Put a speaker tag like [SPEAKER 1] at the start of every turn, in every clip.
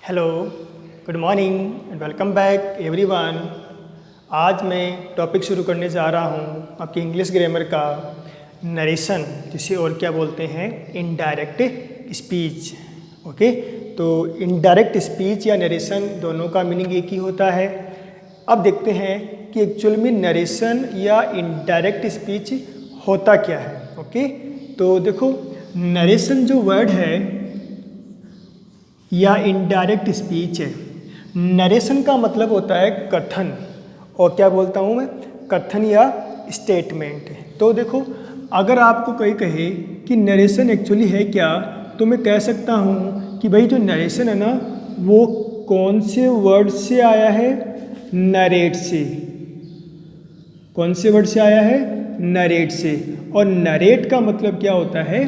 [SPEAKER 1] Hello, good morning and welcome back everyone. आज मैं topic शुरू करने जा रहा हूँ आपकी इंग्लिश ग्रामर का नरेशन, जिसे और क्या बोलते हैं, इनडायरेक्ट स्पीच। ओके, तो इनडायरेक्ट स्पीच या नरेशन दोनों का मीनिंग एक ही होता है। अब देखते हैं कि एक्चुअल में नरेशन या इनडायरेक्ट स्पीच होता क्या है। ओके, तो देखो, नरेशन जो वर्ड है या इनडायरेक्ट स्पीच है। नरेशन का मतलब होता है कथन, और क्या बोलता हूँ मैं, कथन या स्टेटमेंट। तो देखो, अगर आपको कोई कहे कि नरेशन एक्चुअली है क्या, तो मैं कह सकता हूँ कि भाई जो नरेशन है ना, वो कौन से वर्ड से आया है, नरेट से। कौन से वर्ड से आया है, नरेट से। और नरेट का मतलब क्या होता है,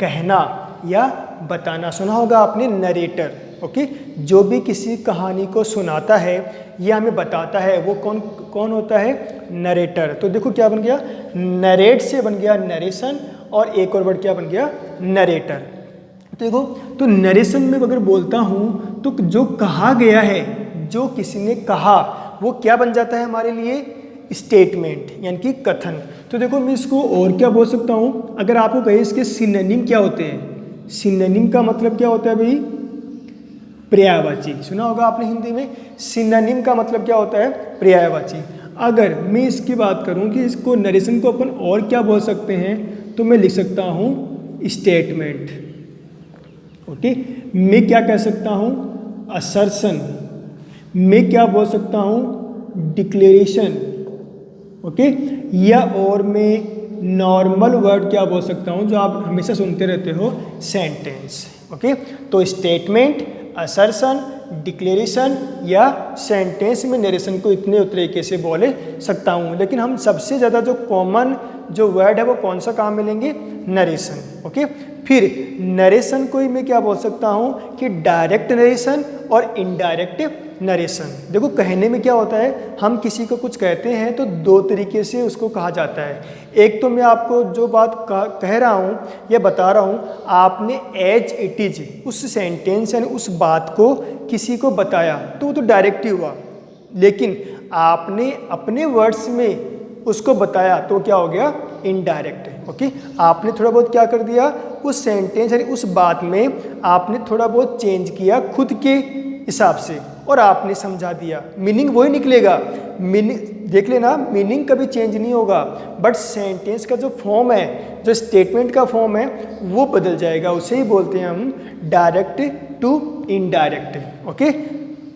[SPEAKER 1] कहना या बताना। सुना होगा आपने नरेटर। ओके, जो भी किसी कहानी को सुनाता है या हमें बताता है, वो कौन कौन होता है, नरेटर। तो देखो क्या बन गया, नरेट से बन गया नरेशन, और एक और वर्ड क्या बन गया, नरेटर। तो देखो, तो नरेशन में अगर बोलता हूँ तो जो कहा गया है, जो किसी ने कहा, वो क्या बन जाता है हमारे लिए, स्टेटमेंट यानी कि कथन। तो देखो, मैं इसको और क्या बोल सकता हूँ, अगर आपको कहे इसके सिनोनिम क्या होते हैं। सिनोनिम का मतलब क्या होता है भाई, पर्यायवाची। सुना होगा आपने हिंदी में, सिनोनिम का मतलब क्या होता है, पर्यायवाची। अगर मैं इसकी बात करूं कि इसको नरेशन को अपन और क्या बोल सकते हैं, तो मैं लिख सकता हूं स्टेटमेंट। ओके, मैं क्या कह सकता हूं, असर्शन। मैं क्या बोल सकता हूं, डिक्लेरेशन। ओके, या और मैं नॉर्मल वर्ड क्या बोल सकता हूँ जो आप हमेशा सुनते रहते हो, सेंटेंस। ओके, तो स्टेटमेंट, असर्शन, डिक्लेरेशन या सेंटेंस में नरेशन को इतने तरीके से बोले सकता हूँ। लेकिन हम सबसे ज़्यादा जो कॉमन जो वर्ड है वो कौन सा काम मिलेंगे, नरेशन। ओके, फिर नरेशन को ही मैं क्या बोल सकता हूँ कि डायरेक्ट नरेशन और इनडायरेक्ट नरेशन। देखो, कहने में क्या होता है, हम किसी को कुछ कहते हैं तो दो तरीके से उसको कहा जाता है। एक तो मैं आपको जो बात कह रहा हूँ या बता रहा हूँ, आपने एज इट इज उस सेंटेंस यानी उस बात को किसी को बताया, तो वो तो डायरेक्ट ही हुआ। लेकिन आपने अपने वर्ड्स में उसको बताया तो क्या हो गया, इनडायरेक्ट। ओके, आपने थोड़ा बहुत क्या कर दिया, उस सेंटेंस यानी उस बात में आपने थोड़ा बहुत चेंज किया खुद के हिसाब से, और आपने समझा दिया। मीनिंग वही निकलेगा, मीनिंग देख लेना, मीनिंग कभी चेंज नहीं होगा, बट सेंटेंस का जो फॉर्म है, जो स्टेटमेंट का फॉर्म है, वो बदल जाएगा। उसे ही बोलते हैं हम डायरेक्ट टू इनडायरेक्ट। ओके,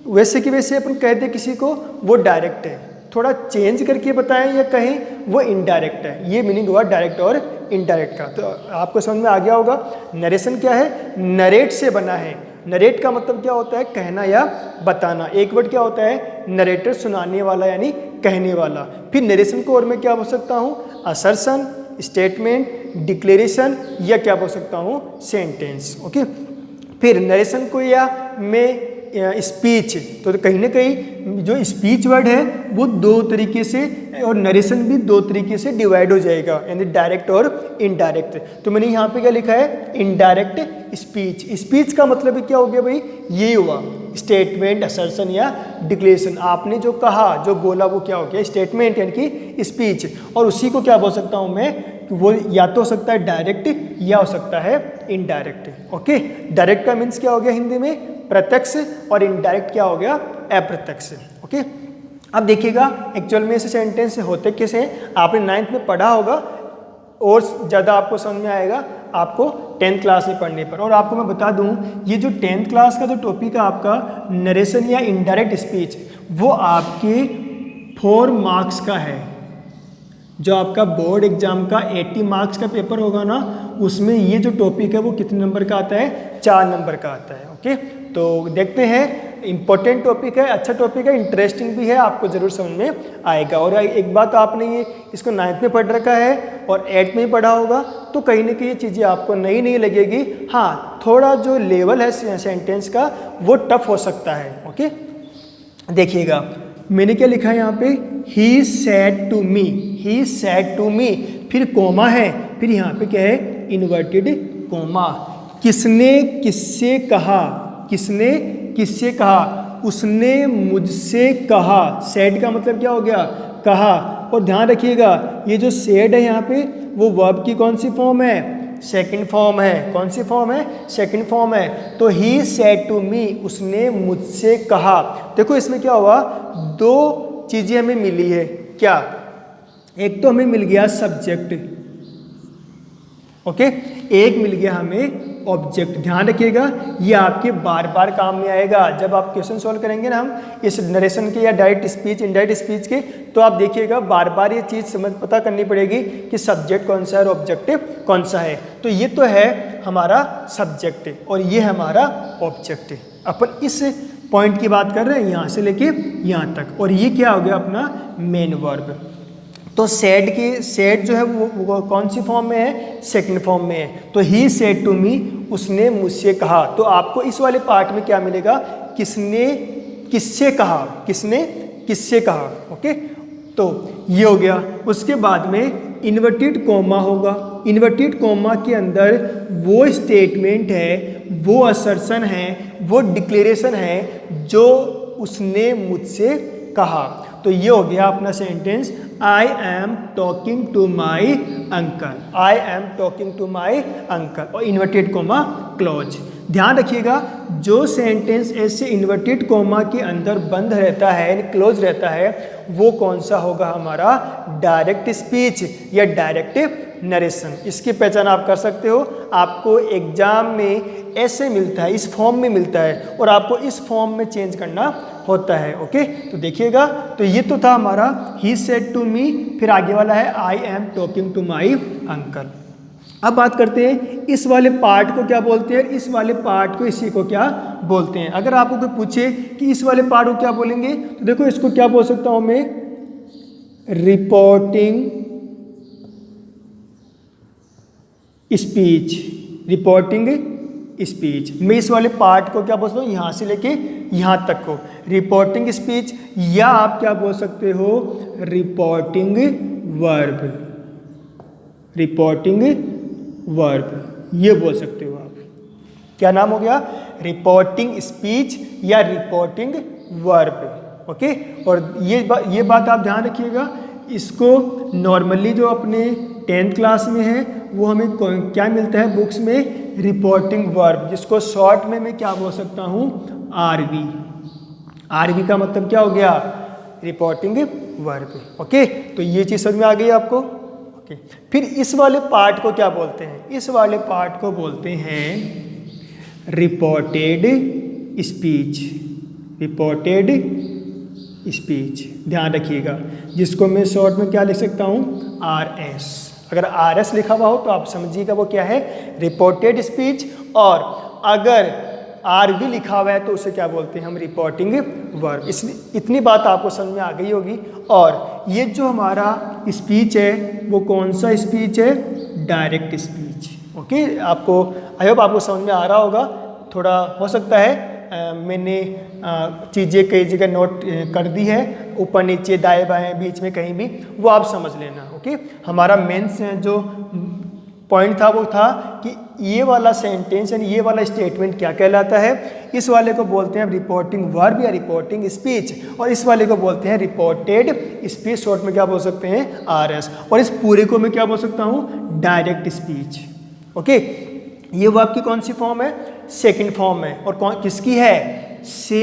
[SPEAKER 1] वैसे कि वैसे अपन कहते किसी को वो डायरेक्ट है, थोड़ा चेंज करके बताएं या कहें वो इनडायरेक्ट है। ये मीनिंग हुआ डायरेक्ट और इनडायरेक्ट का। तो आपको समझ में आ गया होगा, नरेशन क्या है, नरेट से बना है। नरेट का मतलब क्या होता है, कहना या बताना। एक वर्ड क्या होता है, नरेटर, सुनाने वाला यानी कहने वाला। फिर नरेशन को और मैं क्या बोल सकता हूँ, असर्शन, स्टेटमेंट, डिक्लेरेशन या क्या बोल सकता हूँ, सेंटेंस। ओके, फिर नरेशन को या मैं स्पीच, तो कहीं ना कहीं जो स्पीच वर्ड है वो दो तरीके से, और नरेशन भी दो तरीके से डिवाइड हो जाएगा, यानी डायरेक्ट और इनडायरेक्ट। तो मैंने यहाँ पे क्या लिखा है, इनडायरेक्ट स्पीच। स्पीच का मतलब क्या हो गया भाई, ये हुआ स्टेटमेंट, असर्शन या डिक्लेरेशन। आपने जो कहा, जो बोला, वो क्या हो गया, स्टेटमेंट यानी कि स्पीच। और उसी को क्या बोल सकता हूँ मैं, वो या तो हो सकता है डायरेक्ट या हो सकता है इनडायरेक्ट। ओके, डायरेक्ट का मीन्स क्या हो गया हिंदी में, प्रत्यक्ष, और इनडायरेक्ट क्या हो गया, अप्रत्यक्ष। ओके, अब देखिएगा एक्चुअल में ऐसे सेंटेंस होते कैसे हैं, आपने 9th में पढ़ा होगा, और ज़्यादा आपको समझ में आएगा आपको 10th क्लास में पढ़ने पर। और आपको मैं बता दूं, ये जो 10th क्लास का जो टॉपिक है आपका नरेशन या इनडायरेक्ट स्पीच, वो आपके 4 मार्क्स का है। जो आपका बोर्ड एग्जाम का 80 मार्क्स का पेपर होगा ना, उसमें ये जो टॉपिक है वो कितने नंबर का आता है, 4 नंबर का आता है। ओके, तो देखते हैं, इंपॉर्टेंट टॉपिक है, अच्छा टॉपिक है, इंटरेस्टिंग भी है, आपको जरूर समझ में आएगा। और एक बात, आपने ये इसको 9th में पढ़ रखा है और 8th में ही पढ़ा होगा, तो कहीं ना कहीं ये चीज़ें आपको नई नहीं लगेगी। हाँ, थोड़ा जो लेवल है सेंटेंस का वो टफ हो सकता है। ओके, देखिएगा मैंने क्या लिखा है यहाँ पे, he said to me, he said to me, फिर कोमा है, फिर यहाँ पे क्या है, इन्वर्टेड कोमा। किसने किससे कहा, किसने किससे कहा, उसने मुझसे कहा। सेड का मतलब क्या हो गया, कहा। और ध्यान रखिएगा ये जो सेड है यहाँ पे वो वर्ब की कौन सी फॉर्म है, सेकंड फॉर्म है। कौन सी फॉर्म है, सेकंड फॉर्म है। तो ही सेड टू मी, उसने मुझसे कहा। देखो इसमें क्या हुआ, दो चीजें हमें मिली है। क्या, एक तो हमें मिल गया सब्जेक्ट, ओके, एक मिल गया हमें ऑब्जेक्ट। ध्यान रखिएगा ये आपके बार बार काम में आएगा जब आप क्वेश्चन सॉल्व करेंगे ना हम इस नरेशन के या डायरेक्ट स्पीच इनडायरेक्ट स्पीच के। तो आप देखिएगा बार बार ये चीज़ समझ पता करनी पड़ेगी कि सब्जेक्ट कौन सा है और ऑब्जेक्टिव कौन सा है। तो ये तो है हमारा सब्जेक्ट और ये हमारा ऑब्जेक्ट। अपन इस पॉइंट की बात कर रहे हैं यहाँ से लेके यहाँ तक। और ये क्या हो गया अपना मेन वर्ब। तो सेड जो है वो कौन सी फॉर्म में है, सेकंड फॉर्म में है। तो ही सेड टू मी, उसने मुझसे कहा। तो आपको इस वाले पार्ट में क्या मिलेगा, किसने किससे कहा, किसने किससे कहा। ओके, तो ये हो गया। उसके बाद में इन्वर्टेड कॉमा होगा। इन्वर्टेड कॉमा के अंदर वो स्टेटमेंट है, वो असर्शन है, वो डिक्लेरेशन है जो उसने मुझसे कहा। तो ये हो गया अपना sentence, I am talking to my uncle. I am talking to my uncle और इन्वर्टेड कोमा क्लोज। ध्यान रखिएगा जो सेंटेंस ऐसे इन्वर्टेड कोमा के अंदर बंद रहता है, क्लोज रहता है, वो कौन सा होगा, हमारा डायरेक्ट स्पीच या डायरेक्ट नरेशन। इसकी पहचान आप कर सकते हो। आपको एग्जाम में ऐसे मिलता है, इस फॉर्म में मिलता है और आपको इस फॉर्म में चेंज करना होता है। ओके, तो देखिएगा, तो ये तो था हमारा ही सेड टू मी, फिर आगे वाला है I am talking to my uncle. अब बात करते हैं इस वाले पार्ट को क्या बोलते हैं, इस वाले पार्ट को इसी को क्या बोलते हैं। अगर आपको कोई पूछे कि इस वाले पार्ट को क्या बोलेंगे, तो देखो इसको क्या बोल सकता हूं मैं, रिपोर्टिंग स्पीच। रिपोर्टिंग स्पीच मैं इस वाले पार्ट को क्या बोल सकता हूँ, यहाँ से लेके यहाँ तक को रिपोर्टिंग स्पीच, या आप क्या बोल सकते हो, रिपोर्टिंग वर्ब। रिपोर्टिंग वर्ब ये बोल सकते हो आप। क्या नाम हो गया, रिपोर्टिंग स्पीच या रिपोर्टिंग वर्ब। ओके, और ये बात आप ध्यान रखिएगा। इसको नॉर्मली जो अपने 10th क्लास में है वो हमें क्या मिलता है बुक्स में, रिपोर्टिंग वर्ब, जिसको शॉर्ट में मैं क्या बोल सकता हूँ, आरवी। आरवी का मतलब क्या हो गया, रिपोर्टिंग वर्ब। ओके, तो ये चीज़ समझ में आ गई आपको। ओके, फिर इस वाले पार्ट को क्या बोलते हैं, इस वाले पार्ट को बोलते हैं रिपोर्टेड स्पीच। रिपोर्टेड स्पीच ध्यान रखिएगा, जिसको मैं शॉर्ट में क्या लिख सकता हूँ, आरएस। अगर आरएस लिखा हुआ हो तो आप समझिएगा वो क्या है, रिपोर्टेड स्पीच। और अगर आरवी लिखा हुआ है तो उसे क्या बोलते हैं हम, रिपोर्टिंग वर्ब। इसलिए इतनी बात आपको समझ में आ गई होगी। और ये जो हमारा स्पीच है वो कौन सा स्पीच है, डायरेक्ट स्पीच। ओके, आपको आई होप आपको समझ में आ रहा होगा। थोड़ा हो सकता है मैंने चीज़ें कई जगह नोट कर दी है, ऊपर नीचे दाएं बाएं बीच में कहीं भी, वो आप समझ लेना। ओके, हमारा मेन जो पॉइंट था वो था कि ये वाला सेंटेंस यानी ये वाला स्टेटमेंट क्या कहलाता है। इस वाले को बोलते हैं रिपोर्टिंग वर्ब या रिपोर्टिंग स्पीच, और इस वाले को बोलते हैं रिपोर्टेड स्पीच, शॉर्ट में क्या बोल सकते हैं, आरएस। और इस पूरे को मैं क्या बोल सकता हूँ, डायरेक्ट स्पीच। ओके, ये वर्ब की कौन सी फॉर्म है, सेकंड फॉर्म है। और कौन किसकी है, से,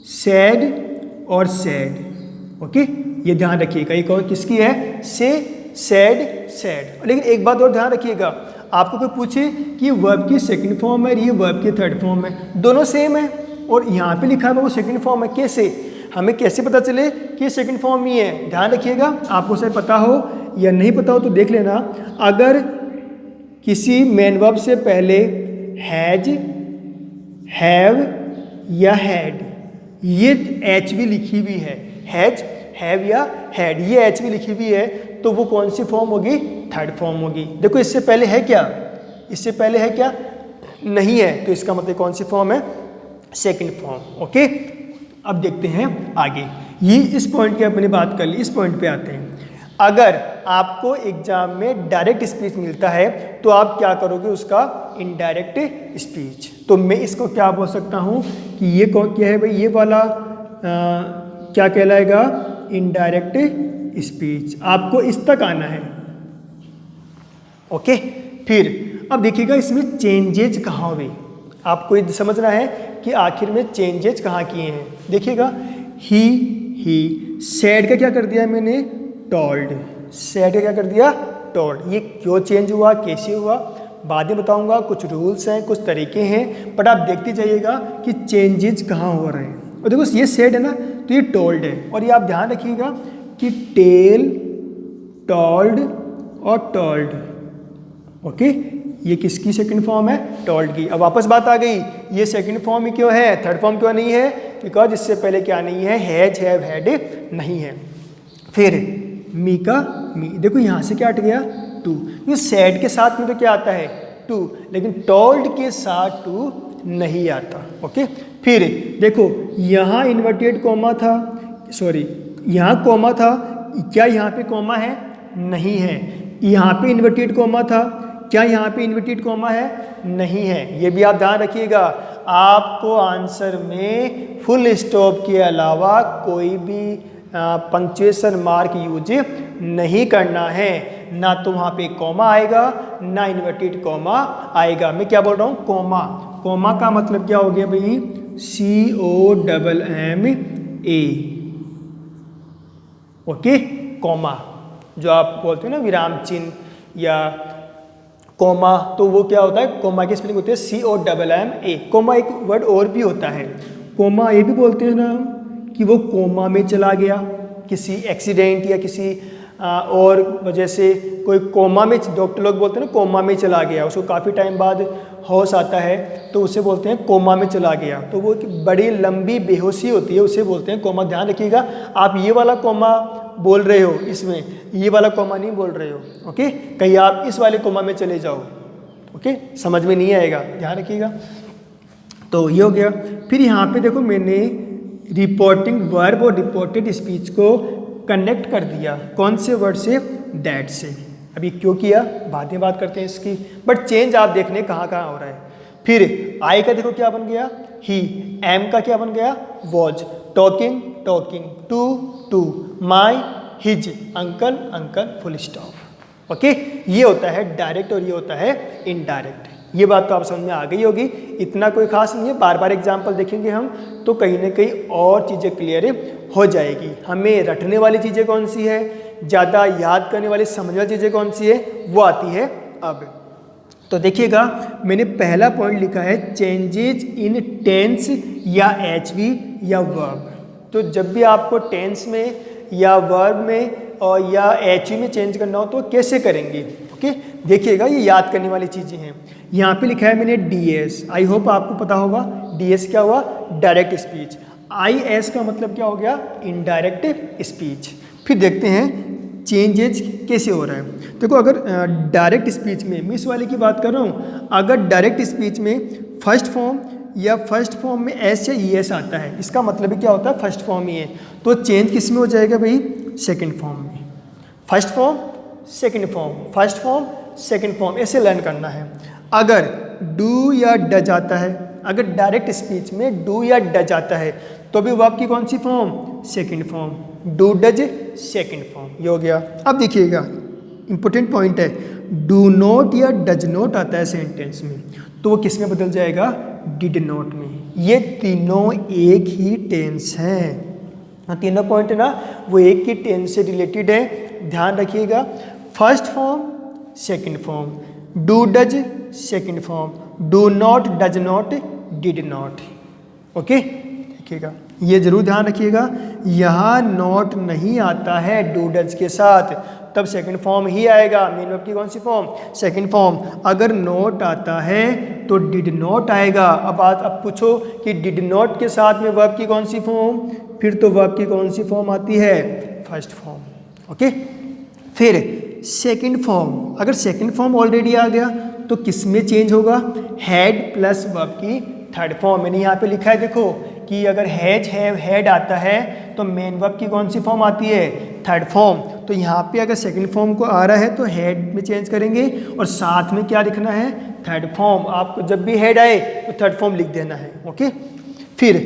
[SPEAKER 1] सेड और सेड। ओके, ये ध्यान रखिएगा, ये कौन किसकी है, से, सेड, सेड। लेकिन एक बात और ध्यान रखिएगा, आपको कोई पूछे कि वर्ब की सेकंड फॉर्म है, ये वर्ब की थर्ड फॉर्म है, दोनों सेम है और यहाँ पे लिखा है वो सेकंड फॉर्म है, कैसे, हमें कैसे पता चले कि सेकंड फॉर्म ही है। ध्यान रखिएगा, आपको शायद पता हो या नहीं पता हो तो देख लेना। अगर किसी मेन वर्ब से पहले हैज, हैव या हैड, ये एच भी लिखी हुई है, हैज, हैव या हैड, ये एच भी लिखी हुई है, तो वो कौन सी फॉर्म होगी, थर्ड फॉर्म होगी। देखो इससे पहले है क्या, इससे पहले है क्या, नहीं है, तो इसका मतलब कौन सी फॉर्म है, सेकंड फॉर्म। ओके, अब देखते हैं आगे। ये इस पॉइंट की अपनी बात कर ली, इस पॉइंट पे आते हैं। अगर आपको एग्जाम में डायरेक्ट स्पीच मिलता है तो आप क्या करोगे उसका इनडायरेक्ट स्पीच। तो मैं इसको क्या बोल सकता हूँ कि ये क्या है भाई, ये वाला क्या कहलाएगा, इनडायरेक्ट स्पीच। आपको इस तक आना है। ओके, फिर अब देखिएगा इसमें चेंजेज कहाँ हुए, आपको ये समझना है कि आखिर में चेंजेज कहाँ किए हैं। देखिएगा ही सैड का क्या कर दिया मैंने, टोल्ड। सैड का क्या कर दिया, टोल्ड। ये क्यों चेंज हुआ, कैसे हुआ, बाद में बताऊंगा। कुछ रूल्स हैं, कुछ तरीके हैं, बट आप देखते जाइएगा कि चेंजेज कहाँ हो रहे हैं। और देखो ये सैड है ना, तो ये टोल्ड है। और ये आप ध्यान रखिएगा कि टेल, टोल्ड और टोल्ड। ओके, ये किसकी सेकंड फॉर्म है, टोल्ड की। अब वापस बात आ गई, ये सेकंड फॉर्म ही क्यों है, थर्ड फॉर्म क्यों नहीं है, बिकॉज इससे पहले क्या नहीं है, हैज, हैव, हैड नहीं है। फिर मी का मी, देखो यहाँ से क्या हट गया, टू। ये सैड के साथ में तो क्या आता है, टू, लेकिन टोल्ड के साथ टू नहीं आता। ओके, फिर देखो यहाँ इन्वर्टेड कॉमा था, सॉरी यहाँ कॉमा था, क्या यहाँ पे कॉमा है, नहीं है। यहाँ पे इन्वर्टेड कॉमा था, क्या यहाँ पे इन्वर्टेड कॉमा है, नहीं है। ये भी आप ध्यान रखिएगा। आपको आंसर में फुल स्टॉप के अलावा कोई भी पंक्चुएशन मार्क यूज नहीं करना है। ना तो वहाँ पे कॉमा आएगा, ना इन्वर्टेड कॉमा आएगा। मैं क्या बोल रहा हूँ, कॉमा। कॉमा का मतलब क्या हो गया भाई, COMMA। ओके, कॉमा जो आप बोलते हो ना विराम चिन्ह या कोमा, तो वो क्या होता है, कोमा की स्पेलिंग होती है COMMA। कोमा एक वर्ड और भी होता है, कोमा ये भी बोलते हैं ना कि वो कोमा में चला गया, किसी एक्सीडेंट या किसी और वजह से कोई कोमा में, डॉक्टर लोग बोलते हैं ना कोमा में चला गया, उसको काफ़ी टाइम बाद होश आता है तो उसे बोलते हैं कोमा में चला गया। तो वो बड़ी लंबी बेहोशी होती है, उसे बोलते हैं कोमा। ध्यान रखिएगा, आप ये वाला कोमा बोल रहे हो, इसमें ये वाला कोमा नहीं बोल रहे हो। ओके, कहीं आप इस वाले कोमा में चले जाओ, ओके, समझ में नहीं आएगा, ध्यान रखिएगा। तो ये हो गया। फिर यहाँ पे देखो मैंने रिपोर्टिंग वर्ब और रिपोर्टेड स्पीच को कनेक्ट कर दिया, कौन से वर्ड से, दैट से। अभी क्यों किया, बाद में बात करते हैं इसकी, बट चेंज आप देखने कहाँ कहाँ हो रहा है। फिर आई का देखो क्या बन गया, ही। एम का क्या बन गया, was. Talking, talking. To, my, his. Uncle, uncle, full stop. Okay, ये होता है डायरेक्ट और ये होता है इनडायरेक्ट। ये बात तो आप समझ में आ गई होगी, इतना कोई खास नहीं है। बार बार एग्जाम्पल देखेंगे हम तो कहीं ना कहीं और चीज़ें क्लियर हो जाएगी। हमें रटने वाली चीज़ें कौन सी है, ज़्यादा याद करने वाली, समझने वाली चीज़ें कौन सी है, वो आती है अब। तो देखिएगा मैंने पहला पॉइंट लिखा है चेंजेज इन टेंस या HV या वर्ब। तो जब भी आपको टेंस में या वर्ब में और या HV में चेंज करना हो तो कैसे करेंगे। ओके, देखिएगा ये याद करने वाली चीज़ें हैं। यहाँ पे लिखा है मैंने DS, आई होप आपको पता होगा DS क्या हुआ, डायरेक्ट स्पीच। IS का मतलब क्या हो गया, इनडायरेक्ट स्पीच। फिर देखते हैं चेंजेज कैसे हो रहा है। देखो अगर डायरेक्ट स्पीच में, मैं इस वाले की बात कर रहा हूँ, अगर डायरेक्ट स्पीच में फर्स्ट फॉर्म या फर्स्ट फॉर्म में S या ES आता है, इसका मतलब ही क्या होता है, फर्स्ट फॉर्म ही है। तो चेंज किस में हो जाएगा भाई, सेकंड फॉर्म में। First form, second form, first form, second form, ऐसे लर्न करना है। अगर डू या डज आता है, अगर डायरेक्ट स्पीच में डू या डज आता है तो भी वर्ब की कौन सी form, second form. Do does second form, ये हो गया। अब देखिएगा इंपॉर्टेंट पॉइंट है, डू नॉट या डज नॉट आता है सेंटेंस में, तो वो किस में बदल जाएगा, डिड नॉट में। ये तीनों एक ही टेंस हैं, तीनों पॉइंट है ना वो एक ही टेंस से रिलेटेड है, ध्यान रखिएगा। First form, second form, do does second form, do not, does not, did not. Okay, देखिएगा ये जरूर ध्यान रखिएगा, यहाँ नॉट नहीं आता है डू डज के साथ, तब सेकंड फॉर्म ही आएगा। मेन वर्ब की कौन सी फॉर्म, सेकंड फॉर्म। अगर नॉट आता है तो डिड नॉट आएगा। अब पूछो कि डिड नॉट के साथ में वर्ब की कौन सी फॉर्म, फिर तो वर्ब की कौन सी फॉर्म आती है, फर्स्ट फॉर्म। ओके, फिर सेकंड फॉर्म, अगर सेकंड फॉर्म ऑलरेडी आ गया तो किस में चेंज होगा, हैड प्लस वर्ब की थर्ड फॉर्म। मैंने यहाँ पे लिखा है देखो कि अगर हैज, हैव, हैड आता है तो मेन वर्ब की कौन सी फॉर्म आती है, थर्ड फॉर्म। तो यहाँ पे अगर सेकंड फॉर्म को आ रहा है तो हेड में चेंज करेंगे और साथ में क्या लिखना है, थर्ड फॉर्म। आपको जब भी हेड आए तो थर्ड फॉर्म लिख देना है। ओके, फिर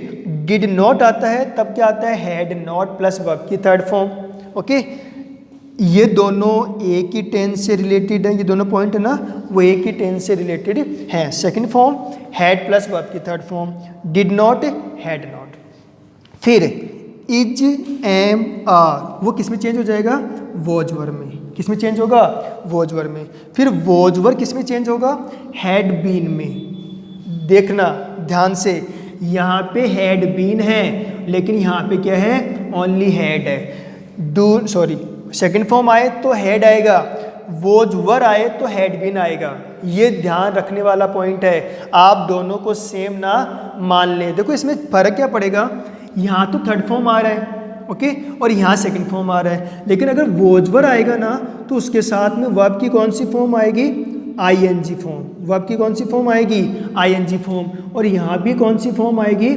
[SPEAKER 1] डिड नॉट आता है तब क्या आता है, हैड नॉट प्लस वर्ब की थर्ड फॉर्म। ओके, ये दोनों एक ही टेंस से रिलेटेड है, ये दोनों पॉइंट है ना वो एक ही टेंस से रिलेटेड है। Second form had plus verb की third form, did not had not. फिर इज एम आर वो किस में चेंज हो जाएगा, वॉज वर्ब में। किस में चेंज होगा, वॉज वर्ब में। फिर वॉज वर्ब किस में चेंज होगा, हैड बीन में। देखना ध्यान से, यहाँ पे हैड बीन है लेकिन यहाँ पे क्या है, ओनली हैड है। सेकंड फॉर्म आए तो हेड आएगा, वोज वर आए तो हैड बीन आएगा। ये ध्यान रखने वाला पॉइंट है, आप दोनों को सेम ना मान लें। देखो इसमें फर्क क्या पड़ेगा, यहाँ तो थर्ड फॉर्म आ रहा है ओके, और यहाँ सेकंड फॉर्म आ रहा है, लेकिन अगर वोज वर आएगा ना तो उसके साथ में वर्ब की कौन सी फॉर्म आएगी, आईएनजी फॉर्म। वर्ब की कौन सी फॉर्म आएगी, आईएनजी फॉर्म। और यहाँ भी कौन सी फॉर्म आएगी,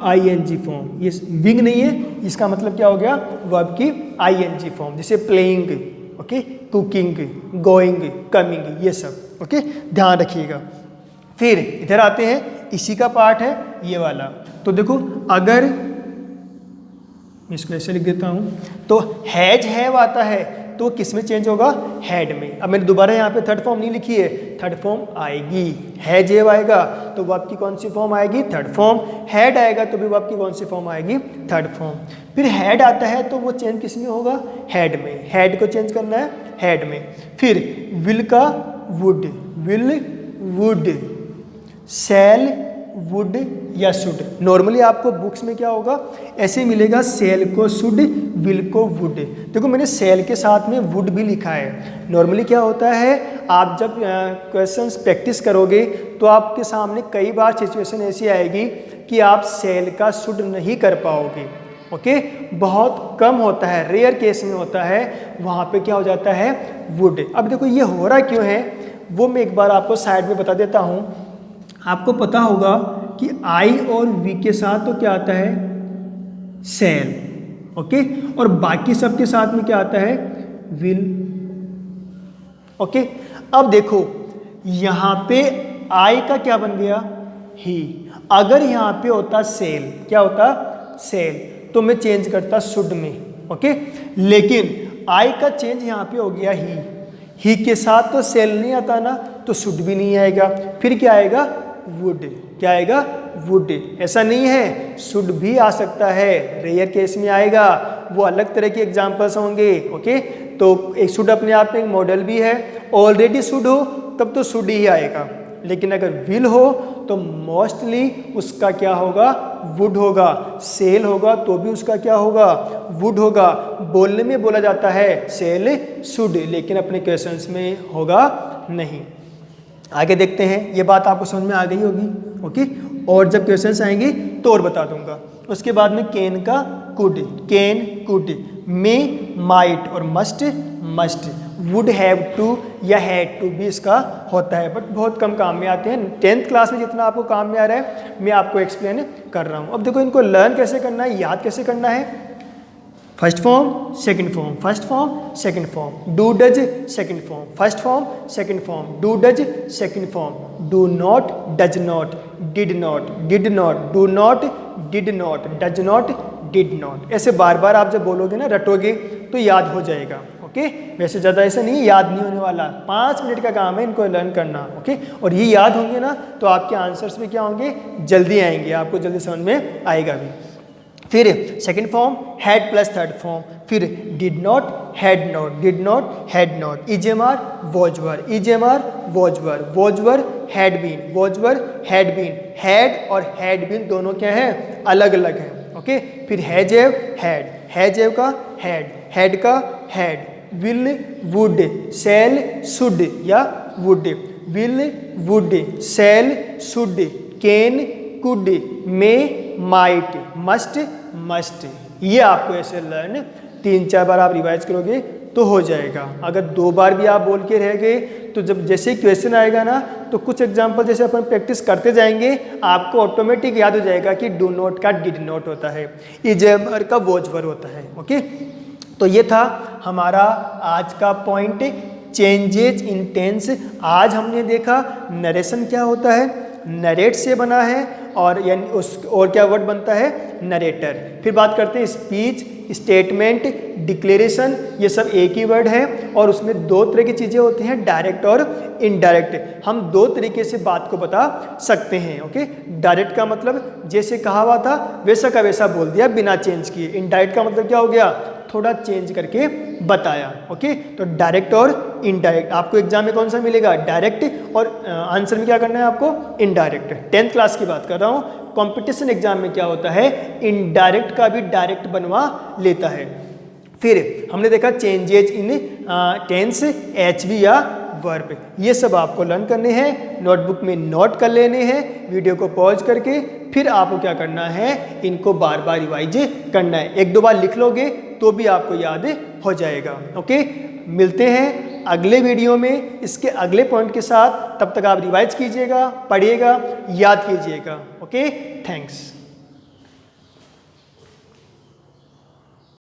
[SPEAKER 1] आईएनजी फॉर्म। ये विंग नहीं है, इसका मतलब क्या हो गया, वर्ब की आईएनजी फॉर्म, जैसे playing okay, cooking, going, coming, ये सब ओके, ध्यान रखिएगा। फिर इधर आते हैं, इसी का पार्ट है ये वाला। तो देखो अगर मैं इसको ऐसे लिख देता हूँ, तो हैज हैव आता है तो किस में चेंज होगा, हेड में। अब मैंने दोबारा यहाँ पे थर्ड फॉर्म नहीं लिखी है, थर्ड फॉर्म आएगी। हैज हैव आएगा तो वर्ब की कौन सी फॉर्म आएगी, थर्ड फॉर्म। हैड आएगा तो भी वर्ब की कौन सी फॉर्म आएगी, थर्ड फॉर्म। फिर हैड आता है तो वो चेंज किस में होगा, हेड में। हेड को चेंज करना है हेड में। फिर विल का would, will would, shall would या शुड। नॉर्मली आपको बुक्स में क्या होगा, ऐसे मिलेगा, सेल को शुड, विल को वुड। देखो मैंने सेल के साथ में वुड भी लिखा है। नॉर्मली क्या होता है, आप जब क्वेश्चंस प्रैक्टिस करोगे तो आपके सामने कई बार सिचुएशन ऐसी आएगी कि आप सेल का शुड नहीं कर पाओगे ओके, बहुत कम होता है, रेयर केस में होता है, वहाँ पे क्या हो जाता है, वुड। अब देखो ये हो रहा क्यों है वो मैं एक बार आपको साइड में बता देता हूँ। आपको पता होगा कि आई और वी के साथ तो क्या आता है, सेल ओके, और बाकी सब के साथ में क्या आता है, विल ओके। अब देखो यहाँ पे आई का क्या बन गया, ही। अगर यहाँ पे होता सेल, क्या होता, सेल, तो मैं चेंज करता शुड में ओके, लेकिन आई का चेंज यहाँ पे हो गया ही के साथ तो सेल नहीं आता ना, तो शुड भी नहीं आएगा, फिर क्या आएगा, वुड। क्या आएगा, वुड। ऐसा नहीं है, शुड भी आ सकता है, रेयर केस में आएगा, वो अलग तरह के एग्जांपल्स होंगे ओके। तो एक शुड अपने आप में एक मॉडल भी है। ऑलरेडी शुड हो तब तो शुड ही आएगा, लेकिन अगर विल हो तो मोस्टली उसका क्या होगा, वुड होगा। सेल होगा तो भी उसका क्या होगा, वुड होगा। बोलने में बोला जाता है सेल शुड, लेकिन अपने क्वेश्चंस में होगा नहीं। आगे देखते हैं, ये बात आपको समझ में आ गई होगी ओके, और जब क्वेश्चंस आएंगे तो और बता दूंगा। उसके बाद में कैन का could, can could, may might और must must, would have to या हैड टू भी इसका होता है, बट बहुत कम काम में आते हैं। 10th क्लास में जितना आपको काम में आ रहा है मैं आपको एक्सप्लेन कर रहा हूँ। अब देखो इनको लर्न कैसे करना है, याद कैसे करना है। First form second form, first form second form, do does second form, first form second form, do does second form, do not does not, did not do not, did not, does not, did not. ऐसे बार बार आप जब बोलोगे ना, रटोगे तो याद हो जाएगा okay. वैसे ज़्यादा ऐसा नहीं, याद नहीं होने वाला, 5 मिनट का काम है इनको लर्न करना ओके। और ये याद होंगे ना तो आपके आंसर्स भी क्या होंगे, जल्दी आएंगे, आपको जल्दी समझ में आएगा भी। फिर second form had plus third form, फिर did not had not, did not had not, is am are was were, is am are was were, was were had been, was were had been. Had और हैड बीन दोनों क्या हैं, अलग अलग हैं ओके। फिर has have had, has have का हैड का had, will would, shall should या would, will would, shall should, can could, may might, must must. ये आपको ऐसे लर्न 3-4 बार आप रिवाइज करोगे तो हो जाएगा। अगर 2 बार भी आप बोल के रह गए तो जब जैसे क्वेश्चन आएगा ना तो कुछ एग्जांपल जैसे अपन प्रैक्टिस करते जाएंगे आपको ऑटोमेटिक याद हो जाएगा कि डू नॉट का डिड नॉट होता है, इजेमर का वॉजवर होता है ओके। तो ये था हमारा आज का पॉइंट, चेंजेज इन टेंस। आज हमने देखा नरेशन क्या होता है, नरेट से बना है, और यानी उस और क्या वर्ड बनता है, नरेटर। फिर बात करते हैं स्पीच, स्टेटमेंट, डिक्लेरेशन, ये सब एक ही वर्ड है और उसमें दो तरह की चीज़ें होती हैं, डायरेक्ट और इनडायरेक्ट। हम दो तरीके से बात को बता सकते हैं। ओके, डायरेक्ट का मतलब जैसे कहा हुआ था वैसा का वैसा बोल दिया बिना चेंज किए। इनडायरेक्ट का मतलब क्या हो गया, थोड़ा चेंज करके बताया। ओके, तो डायरेक्ट और इनडायरेक्ट आपको एग्जाम में कौन सा मिलेगा, डायरेक्ट, और आंसर में क्या करना है आपको, इनडायरेक्ट। 10th क्लास की बात कर रहा हूँ। कंपटीशन एग्जाम में क्या होता है, इनडायरेक्ट का भी डायरेक्ट बनवा लेता है। फिर हमने देखा चेंजेज इन टेंस, एचवी या वर्ब, ये सब आपको लर्न करने हैं, नोटबुक में नोट कर लेने हैं, वीडियो को पॉज करके फिर आपको क्या करना है, इनको बार बार रिवाइज करना है। एक दो बार लिख लोगे तो भी आपको याद हो जाएगा। ओके, मिलते हैं अगले वीडियो में इसके अगले पॉइंट के साथ। तब तक आप रिवाइज कीजिएगा, पढ़िएगा, याद कीजिएगा। Okay, thanks.